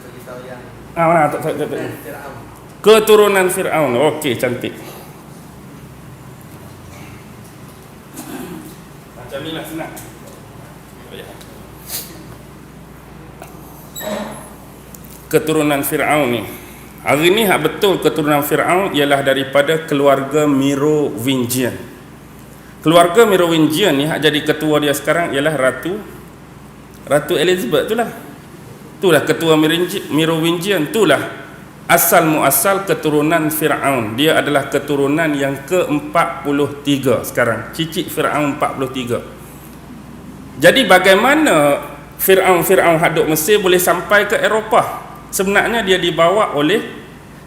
Beritahu yang Mana tak. Fir'aun. Keturunan Fir'aun. Okey, cantik. Macam ni lah senang. Keturunan Fir'aun ni. Hari ni hak betul keturunan Fir'aun ialah daripada keluarga Merovingian. Keluarga Merovingian ni hak jadi ketua dia sekarang ialah Ratu Elizabeth tu lah. Itulah ketua Merovingian, itulah asal muasal keturunan Fir'aun. Dia adalah keturunan yang ke-43 sekarang. Cicit Fir'aun 43. Jadi bagaimana Fir'aun hak duk Mesir boleh sampai ke Eropah? Sebenarnya dia dibawa oleh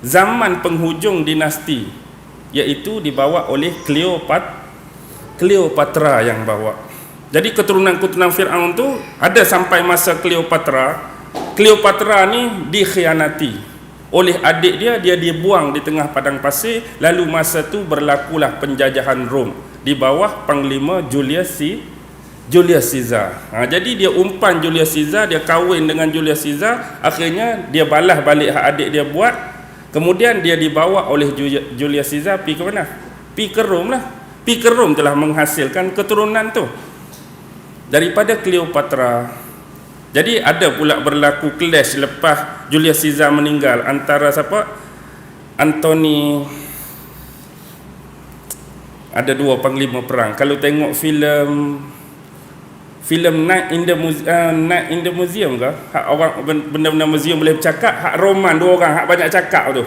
zaman penghujung dinasti, iaitu dibawa oleh Cleopatra yang bawa. Jadi keturunan Fir'aun tu ada sampai masa Cleopatra ni dikhianati oleh adik dia dibuang di tengah padang pasir. Lalu masa tu berlakulah penjajahan Rom di bawah Panglima Julius Caesar. Jadi dia umpan Julius Caesar, dia kahwin dengan Julius Caesar, akhirnya dia balas balik hak adik dia buat. Kemudian dia dibawa oleh Julius Caesar pergi ke mana? Pergi ke Rom lah. Pergi ke Rom telah menghasilkan keturunan tu daripada Cleopatra. Jadi ada pula berlaku clash lepas Julius Caesar meninggal antara siapa? Antony. Ada dua panglima perang. Kalau tengok filem Night in the Museum ke? Hak orang benda-benda museum boleh bercakap, hak Roman dua orang hak banyak cakap tu.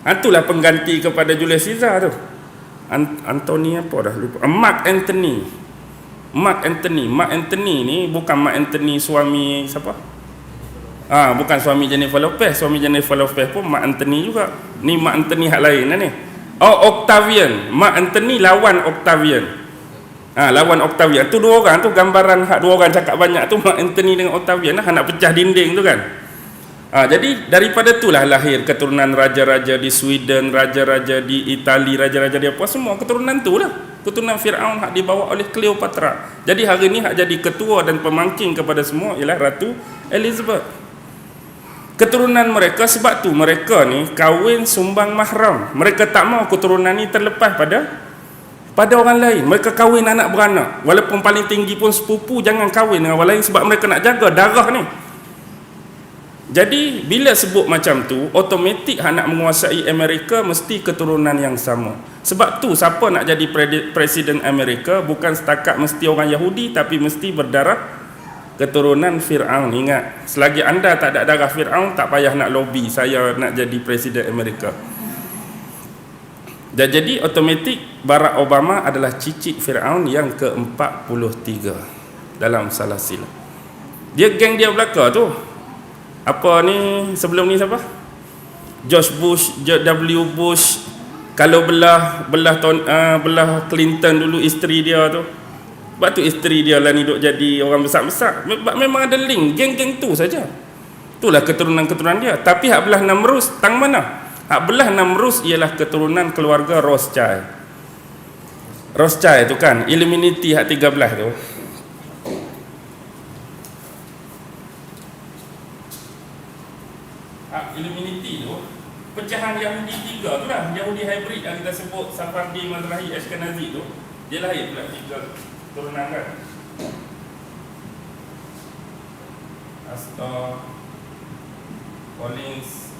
Itulah pengganti kepada Julius Caesar tu. Antony apa dah lupa. Mark Antony ni bukan Mark Antony suami siapa? Bukan suami Jennifer Lopez. Suami Jennifer Lopez pun Mark Antony juga. Ni Mark Antony hak lain lah ni. Octavian. Mark Antony lawan Octavian. Lawan Octavian. Tu dua orang tu gambaran hak dua orang cakap banyak tu Mark Antony dengan Octavian lah, nak pecah dinding tu kan. Jadi daripada itulah lahir keturunan raja-raja di Sweden, raja-raja di Itali, raja-raja di apa, semua keturunan tu lah. Keturunan Fir'aun hak dibawa oleh Cleopatra. Jadi hari ni hak jadi ketua dan pemangking kepada semua ialah Ratu Elizabeth. Keturunan mereka, sebab tu mereka ni kahwin sumbang mahram. Mereka tak mau keturunan ni terlepas pada orang lain. Mereka kahwin anak beranak. Walaupun paling tinggi pun sepupu, jangan kahwin dengan orang lain sebab mereka nak jaga darah ni. Jadi bila sebut macam tu, automatik hak nak menguasai Amerika mesti keturunan yang sama. Sebab tu siapa nak jadi presiden Amerika bukan setakat mesti orang Yahudi, tapi mesti berdarah keturunan Fir'aun. Ingat, selagi anda tak ada darah Fir'aun, tak payah nak lobby saya nak jadi presiden Amerika. Dan jadi automatik Barack Obama adalah cicit Fir'aun yang ke-43 dalam silsilah. Dia geng dia belaka tu. Apa ni sebelum ni siapa? George Bush, W. Bush. Kalau belah Clinton dulu isteri dia tu. Sebab tu isteri dia lah ni duk jadi orang besar-besar. Memang ada link geng-geng tu saja. Itulah keturunan-keturunan dia. Tapi hak belah Namrus tang mana? Hak belah Namrus ialah keturunan keluarga Rothschild. Rothschild tu kan Illuminati hak 13 tu. Illuminati tu pecahan Yahudi 3 tu lah. Yahudi hybrid yang kita sebut Sephardi, Mazrahi, Ashkenazi tu, dia lahir pula 3 turunan kan. Astor, Collins,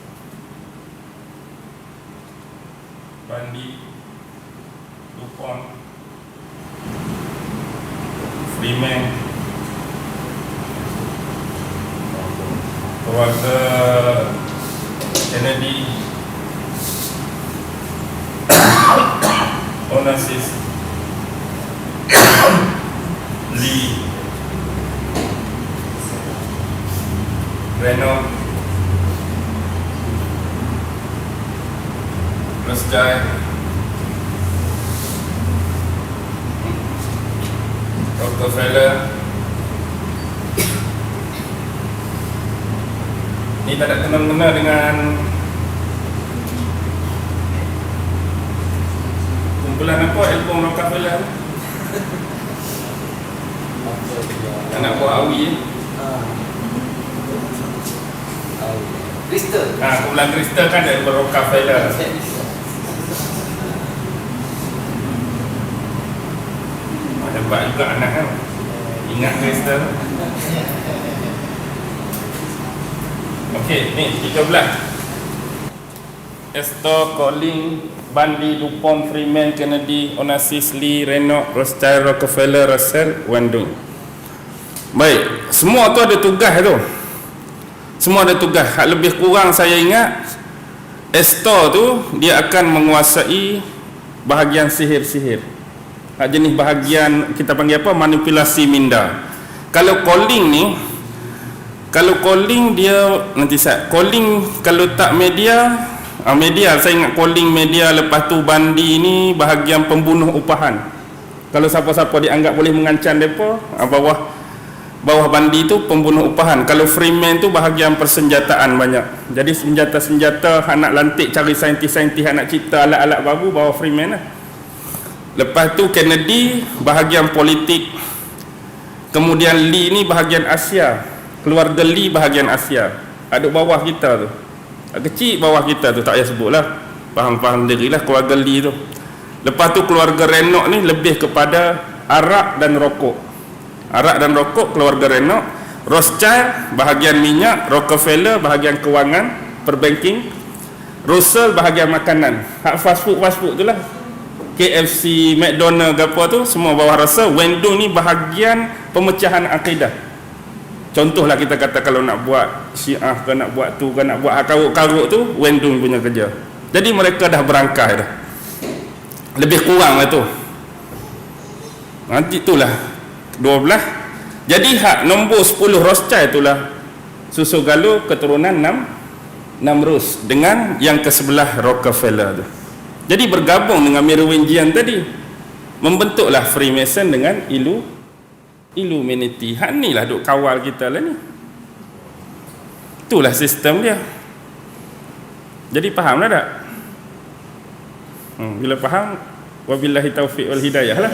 Bundy, Dupont, Freeman, keluarga Kennedy, Onassis, Lee, Renault, Rothschild, Rockefeller. Ni tak ada kena-kena dengan kumpulan apa album Rockefeller. Anak buah Awi Kristen. Kumpulan Kristen kan dari Rockefeller. Hebat juga anak kan. Ingat Kristen. Okey, ni 13. Astor, Colling, Bundy, DuPont, Freeman, Kennedy, Onassis, Lee, Renault, Rothschild, Rockefeller, Russell, Wendung. Baik, semua tu ada tugas tu. Semua ada tugas. Hak lebih kurang saya ingat Astor tu dia akan menguasai bahagian sihir-sihir. Hak jenis bahagian kita panggil apa? Manipulasi minda. Kalau Colling dia nanti Colling kalau tak media saya ingat Colling media, lepas tu Bundy ni bahagian pembunuh upahan. Kalau siapa-siapa dianggap boleh mengancam mereka, bawah Bundy tu pembunuh upahan. Kalau Freeman tu bahagian persenjataan banyak. Jadi senjata-senjata anak lantik cari saintis-saintis anak cipta alat-alat baru bawah Freeman lah. Lepas tu Kennedy bahagian politik. Kemudian Lee ni bahagian Asia. Keluarga Lee bahagian Asia. Ada bawah kita tu. Kecil bawah kita tu, tak payah sebut lah. Faham-faham dirilah keluarga Lee tu. Lepas tu keluarga Renault ni lebih kepada arak dan rokok. Arak dan rokok keluarga Renault. Rothschild bahagian minyak. Rockefeller bahagian kewangan, perbanking. Russell bahagian makanan. Hak fast food tu lah. KFC, McDonald apa tu semua bawah Russell. Wendung ni bahagian pemecahan akidah. Contohlah kita kata kalau nak buat Syiah ke nak buat tu ke nak buat karut-karut tu, Wendung punya kerja. Jadi mereka dah berangkai dah. Lebih kurang lah tu. Nanti itulah 12. Jadi hak nombor 10 Rothschild itulah susu galuh keturunan 6 Rus dengan yang ke sebelah Rockefeller tu. Jadi bergabung dengan Merovingian tadi, membentuklah Freemason dengan Illuminati. Hak ni lah duk kawal kita lah ni. Itulah sistem dia. Jadi faham lah tak? Bila faham, wabillahi taufiq wal hidayah lah.